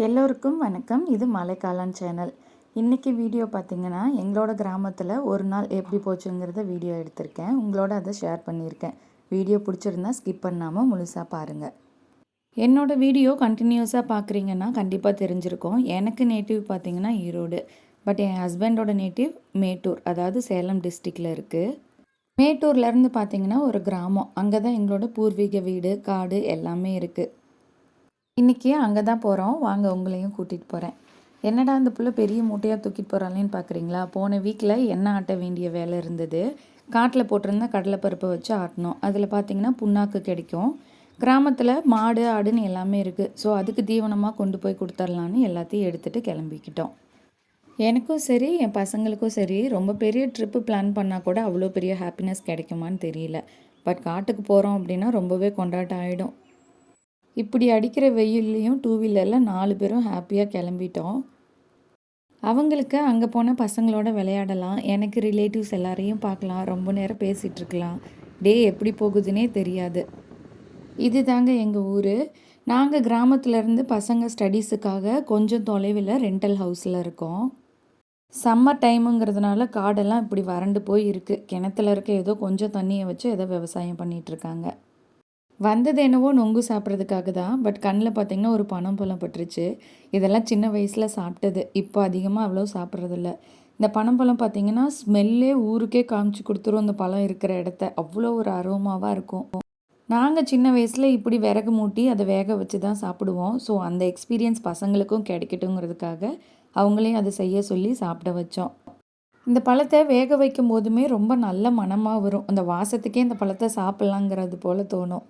எல்லோருக்கும் வணக்கம். இது மலைக்காளான் சேனல். இன்றைக்கி வீடியோ பார்த்திங்கன்னா எங்களோட கிராமத்தில் ஒரு நாள் எப்படி போச்சுங்கிறத வீடியோ எடுத்திருக்கேன். உங்களோட அதை ஷேர் பண்ணியிருக்கேன். வீடியோ பிடிச்சிருந்தா ஸ்கிப் பண்ணாமல் முழுசாக பாருங்கள். என்னோடய வீடியோ கண்டினியூஸாக பார்க்குறீங்கன்னா கண்டிப்பாக தெரிஞ்சிருக்கும். எனக்கு நேட்டிவ் பார்த்திங்கன்னா ஈரோடு. பட் என் ஹஸ்பண்டோட நேட்டிவ் மேட்டூர், அதாவது சேலம் டிஸ்ட்ரிக்டில் இருக்குது. மேட்டூர்லேருந்து பார்த்திங்கன்னா ஒரு கிராமம். அங்கே தான் எங்களோட பூர்வீக வீடு, காடு எல்லாமே இருக்குது. இன்றைக்கி அங்கே தான் போகிறோம். வாங்க உங்களையும் கூட்டிகிட்டு போகிறேன். என்னடா அந்த புள்ள பெரிய மூட்டையாக தூக்கிட்டு போகிறாளேன்னு பார்க்குறீங்களா? போன வீக்கில் எண்ணெய் ஆட்ட வேண்டிய வேலை இருந்தது. காட்டில் போட்டிருந்தா கடலைப்பருப்பை வச்சு ஆட்டணும். அதில் பார்த்திங்கன்னா புண்ணாக்கு கிடைக்கும். கிராமத்தில் மாடு ஆடுன்னு எல்லாமே இருக்குது. ஸோ அதுக்கு தீவனமாக கொண்டு போய் கொடுத்துர்லான்னு எல்லாத்தையும் எடுத்துகிட்டு கிளம்பிக்கிட்டோம். எனக்கும் சரி என் பசங்களுக்கும் சரி ரொம்ப பெரிய ட்ரிப்பு பிளான் பண்ணால் கூட அவ்வளோ பெரிய ஹாப்பினஸ் கிடைக்குமான்னு தெரியல. பட் காட்டுக்கு போகிறோம் அப்படின்னா ரொம்பவே கொண்டாட்டம் ஆகிடும். இப்படி அடிக்கிற வெயில்லையும் டூ வீலரில் 4 பேரும் ஹாப்பியாக கிளம்பிட்டோம். அவங்களுக்கு அங்கே போனால் பசங்களோட விளையாடலாம், எனக்கு ரிலேட்டிவ்ஸ் எல்லாரையும் பார்க்கலாம், ரொம்ப நேரம் பேசிகிட்டு இருக்கலாம். டே எப்படி போகுதுன்னே தெரியாது. இது தாங்க எங்கள் ஊர். நாங்கள் கிராமத்துலேருந்து பசங்க ஸ்டடீஸுக்காக கொஞ்சம் தொலைவில் ரெண்டல் ஹவுஸில் இருக்கோம். சம்மர் டைமுங்கிறதுனால காடெல்லாம் இப்படி வறண்டு போய் இருக்குது. கிணத்துல இருக்க ஏதோ கொஞ்சம் தண்ணியை வச்சு ஏதோ விவசாயம் பண்ணிகிட்ருக்காங்க. வந்தது என்னவோ நொங்கு சாப்பிட்றதுக்காக தான். பட் கண்ணில் பார்த்திங்கன்னா ஒரு பனம்பழம் பட்டுருச்சு. இதெல்லாம் சின்ன வயசில் சாப்பிட்டது. இப்போ அதிகமாக அவ்வளோ சாப்பிட்றதில்ல. இந்த பனம்பழம் பார்த்திங்கன்னா ஸ்மெல்லே ஊருக்கே காமிச்சு கொடுத்துரும். இந்த பழம் இருக்கிற இடத்த அவ்வளோ ஒரு அரோமாவாக இருக்கும். நாங்கள் சின்ன வயசில் இப்படி விறகு மூட்டி அதை வேக வச்சு தான் சாப்பிடுவோம். ஸோ அந்த எக்ஸ்பீரியன்ஸ் பசங்களுக்கும் கிடைக்கட்டுங்கிறதுக்காக அவங்களையும் அதை செய்ய சொல்லி சாப்பிட வச்சோம். இந்த பழத்தை வேக வைக்கும் போதுமே ரொம்ப நல்ல மணமாக வரும். அந்த வாசத்துக்கே இந்த பழத்தை சாப்பிட்லாங்கிறது போல் தோணும்.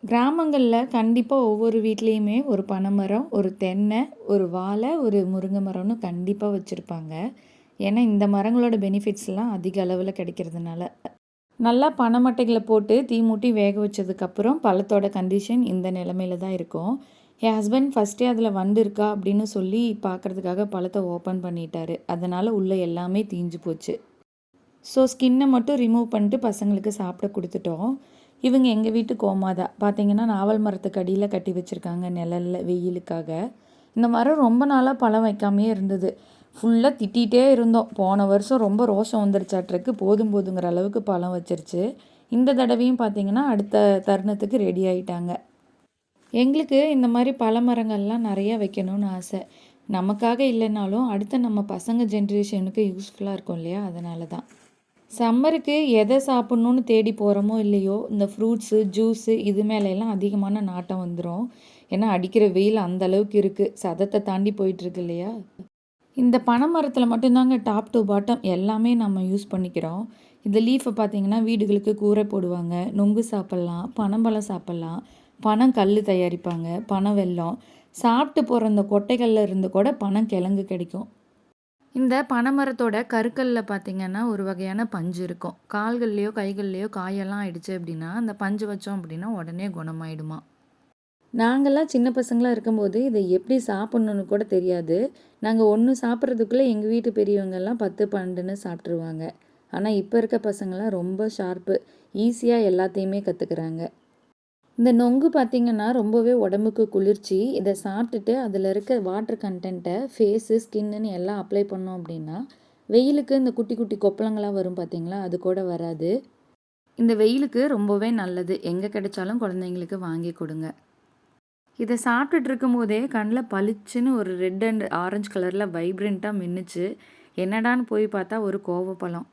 கிராமங்களில் கண்டிப்பாக ஒவ்வொரு வீட்லேயுமே ஒரு பனைமரம், ஒரு தென்னை, ஒரு வாழை, ஒரு முருங்கை மரம்னு கண்டிப்பாக வச்சுருப்பாங்க. ஏன்னா இந்த மரங்களோட பெனிஃபிட்ஸ்லாம் அதிக அளவில் கிடைக்கிறதுனால. நல்லா பனைமட்டைகளை போட்டு தீ மூட்டி வேக வச்சதுக்கப்புறம் பழத்தோட கண்டிஷன் இந்த நிலமையில தான் இருக்கும். என் ஹஸ்பண்ட் ஃபஸ்ட்டே அதில் வண்டு இருக்கா அப்படின்னு சொல்லி பார்க்குறதுக்காக பழத்தை ஓப்பன் பண்ணிட்டாரு. அதனால் உள்ளே எல்லாமே தீஞ்சு போச்சு. ஸோ ஸ்கின்னை மட்டும் ரிமூவ் பண்ணிட்டு பசங்களுக்கு சாப்பிட கொடுத்துட்டோம். இவங்க எங்கள் வீட்டு கோமாதா பார்த்திங்கன்னா நாவல் மரத்துக்கு அடியில் கட்டி வச்சுருக்காங்க நிழலில் வெயிலுக்காக. இந்த மரம் ரொம்ப நாளாக பழம் வைக்காமையே இருந்தது. ஃபுல்லாக திட்டிகிட்டே இருந்தோம். போன வருஷம் ரொம்ப ரோஷம் வந்துருச்சாட்ருக்கு, போதும் போதுங்கிற அளவுக்கு பழம் வச்சிருச்சு. இந்த தடவையும் பார்த்திங்கன்னா அடுத்த தருணத்துக்கு ரெடி ஆகிட்டாங்க. எங்களுக்கு இந்த மாதிரி பழ மரங்கள்லாம் நிறையா வைக்கணும்னு ஆசை. நமக்காக இல்லைனாலும் அடுத்த நம்ம பசங்க ஜென்ரேஷனுக்கு யூஸ்ஃபுல்லாக இருக்கும் இல்லையா, அதனால தான். சம்மருக்கு எதை சாப்பிட்ணுன்னு தேடி போகிறோமோ இல்லையோ, இந்த ஃப்ரூட்ஸு, ஜூஸு இது மேலெல்லாம் அதிகமான நாட்டம் வந்துடும். ஏன்னா அடிக்கிற வெயில் அந்த அளவுக்கு இருக்குது. சதத்தை தாண்டி போயிட்டுருக்கு இல்லையா. இந்த பனை மரத்தில் மட்டும்தாங்க டாப் டு பாட்டம் எல்லாமே நம்ம யூஸ் பண்ணிக்கிறோம். இந்த லீஃபை பார்த்திங்கன்னா வீடுகளுக்கு கூரை போடுவாங்க, நொங்கு சாப்பிட்லாம், பனம்பழம் சாப்பிட்லாம், பனங்கல் தயாரிப்பாங்க, பனை வெல்லம். சாப்பிட்டு போகிற இந்த கொட்டைகளில் இருந்து கூட பனங்கிழங்கு கிடைக்கும். இந்த பனைமரத்தோட கருக்கல்ல பார்த்திங்கன்னா ஒரு வகையான பஞ்சு இருக்கும். கால்கள்லேயோ கைகள்லேயோ காயெல்லாம் ஆயிடுச்சு அப்படின்னா அந்த பஞ்சு வச்சோம் அப்படின்னா உடனே குணமாயிடுமா. நாங்கள்லாம் சின்ன பசங்களாக இருக்கும்போது இதை எப்படி சாப்பிட்ணுன்னு கூட தெரியாது. நாங்கள் ஒன்று சாப்பிட்றதுக்குள்ளே எங்கள் வீட்டு பெரியவங்கெல்லாம் 10 12ன்னு சாப்பிட்ருவாங்க. ஆனால் இப்போ இருக்க பசங்களாம் ரொம்ப ஷார்ப்பு, ஈஸியாக எல்லாத்தையுமே கற்றுக்குறாங்க. இந்த நொங்கு பார்த்திங்கன்னா ரொம்பவே உடம்புக்கு குளிர்ச்சி. இதை சாப்பிட்டுட்டு அதில் இருக்க வாட்டர் கண்டென்ட்டை ஃபேஸு, ஸ்கின்னுன்னு எல்லாம் அப்ளை பண்ணோம் அப்படின்னா வெயிலுக்கு இந்த குட்டி குட்டி கொப்பளங்களாக வரும் பார்த்திங்களா, அது கூட வராது. இந்த வெயிலுக்கு ரொம்பவே நல்லது. எங்கே கிடைச்சாலும் குழந்தைங்களுக்கு வாங்கி கொடுங்க. இதை சாப்பிட்டுட்டு இருக்கும்போதே கண்ணில் பளிச்சுன்னு ஒரு ரெட் அண்ட் ஆரஞ்சு கலரில் வைப்ரண்ட்டாக மின்னுச்சு. என்னடான்னு போய் பார்த்தா ஒரு கோவப்பழம்.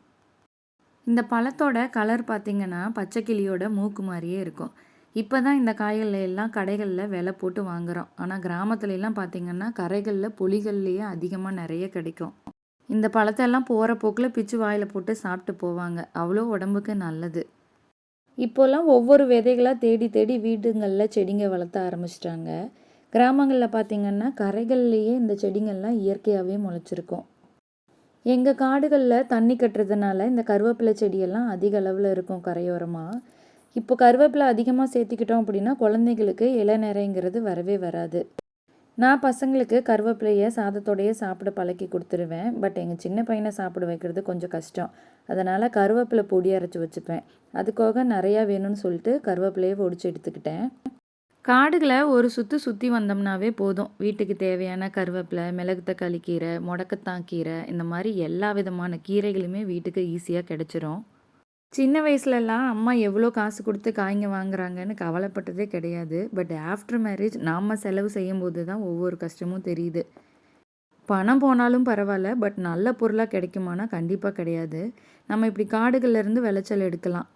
இந்த பழத்தோட கலர் பார்த்திங்கன்னா பச்சை கிளியோட மூக்கு மாதிரியே இருக்கும். இப்போ தான் இந்த காய்கள்ல எல்லாம் கடைகளில் விலை போட்டு வாங்குகிறோம். ஆனால் கிராமத்துலலாம் பார்த்திங்கன்னா கரைகளில் பொலிகள்லேயே அதிகமாக நிறைய கிடைக்கும். இந்த பழத்தெல்லாம் போகிற போக்கில் பிச்சு வாயில் போட்டு சாப்பிட்டு போவாங்க. அவ்வளோ உடம்புக்கு நல்லது. இப்போல்லாம் ஒவ்வொரு விதைகளாக தேடி தேடி வீடுங்களில் செடிங்க வளர்த்த ஆரம்பிச்சிட்டாங்க. கிராமங்களில் பார்த்திங்கன்னா கரைகள்லேயே இந்த செடிங்கள்லாம் இயற்கையாகவே முளைச்சிருக்கும். எங்கள் காடுகளில் தண்ணி கட்டுறதுனால இந்த கருவேப்பிலை செடியெல்லாம் அதிக அளவில் இருக்கும் கரையோரமாக. இப்போ கருவேப்பிலை அதிகமாக சேர்த்திக்கிட்டோம் அப்படின்னா குழந்தைங்களுக்கு இளநரைங்கிறது வரவே வராது. நான் பசங்களுக்கு கருவேப்பிலையை சாதத்தோடையே சாப்பிட பழக்கி கொடுத்துருவேன். பட் எங்கள் சின்ன பையனை சாப்பிட வைக்கிறது கொஞ்சம் கஷ்டம். அதனால் கருவேப்பிலை பொடி அரைச்சி வச்சுப்பேன். அதுக்காக நிறையா வேணும்னு சொல்லிட்டு கருவேப்பிலையை ஒடிச்சு எடுத்துக்கிட்டேன். காடுகளை ஒரு சுற்றி வந்தோம்னாவே போதும். வீட்டுக்கு தேவையான கருவேப்பிலை, மிளகு தக்காளி கீரை, முடக்கத்தான் கீரை இந்த மாதிரி எல்லா விதமான கீரைகளுமே வீட்டுக்கு ஈஸியாக கிடைச்சிரும். சின்ன வயசுலலாம் அம்மா எவ்வளோ காசு கொடுத்து காய்ங்க வாங்குறாங்கன்னு கவலைப்பட்டதே கிடையாது. பட் ஆஃப்டர் மேரேஜ் நாம் செலவு செய்யும்போது தான் ஒவ்வொரு கஷ்டமும் தெரியுது. பணம் போனாலும் பரவாயில்ல, பட் நல்ல பொருளாக கிடைக்குமானா கண்டிப்பாக கிடையாது. நம்ம இப்படி காடுகள்லேருந்து விளைச்சல் எடுக்கலாம்.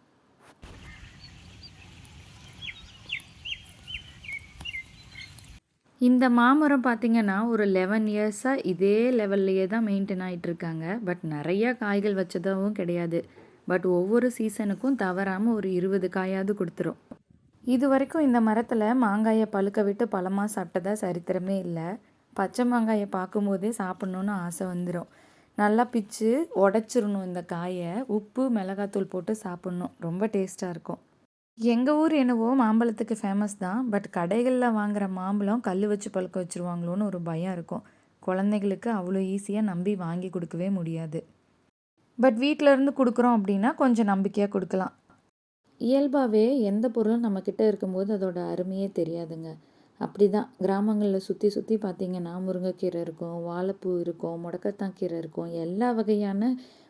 இந்த மாமரம் பார்த்திங்கன்னா ஒரு 11 இயர்ஸாக இதே லெவல்லையே தான் மெயின்டைன் ஆகிட்டுருக்காங்க. பட் நிறையா காய்கள் வச்சதாகவும் கிடையாது. பட் ஒவ்வொரு சீசனுக்கும் தவறாமல் ஒரு 20 காயாவது கொடுத்துரும். இது வரைக்கும் இந்த மரத்தில் மாங்காயை பழுக்க விட்டு பழமாக சாப்பிட்டதா சரித்திரமே இல்லை. பச்சை மாங்காயை பார்க்கும்போதே சாப்பிட்ணுன்னு ஆசை வந்துடும். நல்லா பிச்சு உடச்சிடணும் இந்த காயை. உப்பு மிளகாத்தூள் போட்டு சாப்பிட்ணும். ரொம்ப டேஸ்ட்டாக இருக்கும். எங்கள் ஊர் என்னவோ மாம்பழத்துக்கு ஃபேமஸ் தான். பட் கடைகளில் வாங்குகிற மாம்பழம் கல் வச்சு பழுக்க வச்சுருவாங்களோன்னு ஒரு பயம் இருக்கும். குழந்தைகளுக்கு அவ்வளோ ஈஸியாக நம்பி வாங்கி கொடுக்கவே முடியாது. பட் வீட்டிலேருந்து கொடுக்குறோம் அப்படின்னா கொஞ்சம் நம்பிக்கையாக கொடுக்கலாம். இயல்பாகவே எந்த பொருளும் நம்மக்கிட்ட இருக்கும்போது அதோட அருமையே தெரியாதுங்க. அப்படி தான் கிராமங்களில் சுற்றி பார்த்திங்கன்னா முருங்கைக்கீரை இருக்கும், வாழைப்பூ இருக்கும், முடக்கத்தான் கீரை இருக்கும். எல்லா வகையான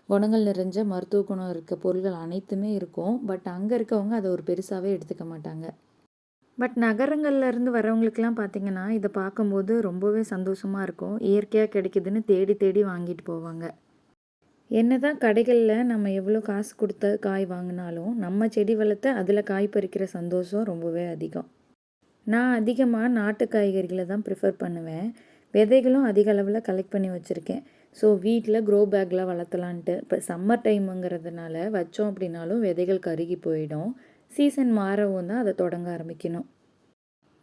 குணங்கள் நிறைஞ்ச மருத்துவ குணம் இருக்க பொருள்கள் அனைத்துமே இருக்கும். பட் அங்கே இருக்கவங்க அதை ஒரு பெருசாகவே எடுத்துக்க மாட்டாங்க. பட் நகரங்கள்லேருந்து வரவங்களுக்கெல்லாம் பார்த்திங்கன்னா இதை பார்க்கும்போது ரொம்பவே சந்தோஷமாக இருக்கும். இயற்கையாக கிடைக்குதுன்னு தேடி தேடி வாங்கிட்டு போவாங்க. என்ன தான் கடைகளில் நம்ம எவ்வளோ காசு கொடுத்த காய் வாங்கினாலும் நம்ம செடி வளர்த்து அதில் காய் பறிக்கிற சந்தோஷம் ரொம்பவே அதிகம். நான் அதிகமாக நாட்டு காய்கறிகளை தான் ப்ரிஃபர் பண்ணுவேன். விதைகளும் அதிக அளவில் கலெக்ட் பண்ணி வச்சுருக்கேன். ஸோ வீட்டில் க்ரோ பேக்கில் வளர்த்தலான்ட்டு. இப்போ சம்மர் டைமுங்கிறதுனால வச்சோம் அப்படின்னாலும் விதைகள் கருகி போயிடும். சீசன் மாறவும் தான் அதை தொடங்க ஆரம்பிக்கணும்.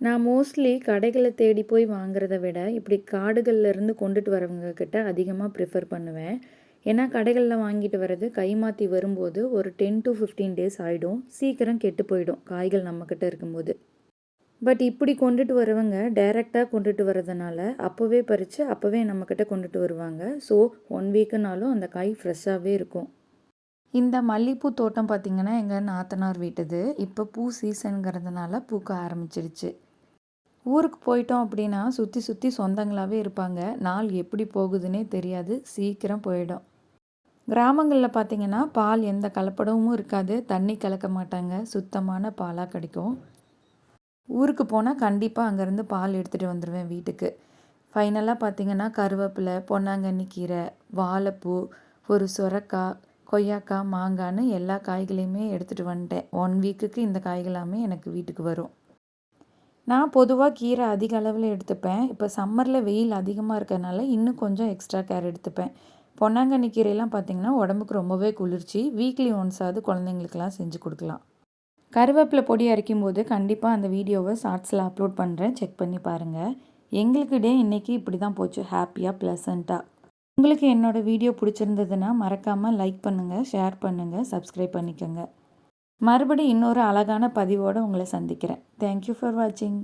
நான் மோஸ்ட்லி கடைகளை தேடி போய் வாங்குறத விட இப்படி காடுகள்லேருந்து கொண்டுட்டு வரவங்க கிட்ட அதிகமாக ப்ரிஃபர் பண்ணுவேன். ஏன்னா கடைகளில் வாங்கிட்டு வர்றது கைமாற்றி வரும்போது ஒரு 10 to 15 டேஸ் ஆகிடும். சீக்கிரம் கெட்டு போயிடும் காய்கள் நம்மக்கிட்ட இருக்கும்போது. பட் இப்படி கொண்டுட்டு வரவங்க டைரெக்டாக கொண்டுட்டு வரதுனால அப்போவே பறித்து அப்போவே நம்மக்கிட்ட கொண்டுட்டு வருவாங்க. ஸோ 1 வீக்குனாலும் அந்த காய் ஃப்ரெஷ்ஷாகவே இருக்கும். இந்த மல்லிகைப்பூ தோட்டம் பார்த்திங்கன்னா எங்கள் நாத்தனார் வீட்டுது. இப்போ பூ சீசனுங்கிறதுனால பூக்க ஆரம்பிச்சிடுச்சு. ஊருக்கு போயிட்டோம் அப்படின்னா சுற்றி சொந்தங்களாகவே இருப்பாங்க. நாள் எப்படி போகுதுன்னே தெரியாது, சீக்கிரம் போயிடும். கிராமங்களில் பார்த்திங்கன்னா பால் எந்த கலப்படமும் இருக்காது. தண்ணி கலக்க மாட்டாங்க. சுத்தமான பாலாக கிடைக்கும். ஊருக்கு போனால் கண்டிப்பாக அங்கேருந்து பால் எடுத்துகிட்டு வந்துடுவேன் வீட்டுக்கு. ஃபைனலாக பார்த்திங்கன்னா கருவேப்பிலை, பொன்னாங்கண்ணி கீரை, வாழைப்பூ, ஒரு சுரக்காய், கொய்யாக்காய், மாங்காய்னு எல்லா காய்களையுமே எடுத்துகிட்டு வந்துட்டேன். 1 வீக்குக்கு இந்த காய்களாமே எனக்கு வீட்டுக்கு வரும். நான் பொதுவாக கீரை அதிக அளவில் எடுத்துப்பேன். இப்போ சம்மரில் வெயில் அதிகமாக இருக்கிறதுனால இன்னும் கொஞ்சம் எக்ஸ்ட்ரா கேர் எடுத்துப்பேன். பொன்னாங்கண்ணி கீரையெல்லாம் பார்த்திங்கன்னா உடம்புக்கு ரொம்பவே குளிர்ச்சி. வீக்லி ஒன்ஸாவது குழந்தைங்களுக்கெல்லாம் செஞ்சு கொடுக்கலாம். கருவேப்பிலை பொடி அரைக்கும் போது கண்டிப்பாக அந்த வீடியோவை ஷார்ட்ஸில் அப்லோட் பண்ணுறேன். செக் பண்ணி பாருங்கள். எங்களுக்கு டே இன்றைக்கி இப்படி தான் போச்சு, ஹாப்பியாக ப்ளசண்ட்டாக. உங்களுக்கு என்னோடய வீடியோ பிடிச்சிருந்ததுன்னா மறக்காமல் லைக் பண்ணுங்கள், ஷேர் பண்ணுங்கள், சப்ஸ்கிரைப் பண்ணிக்கோங்க. மறுபடியும் இன்னொரு அழகான பதிவோடு உங்களை சந்திக்கிறேன். தேங்க்யூ ஃபார் வாட்சிங்.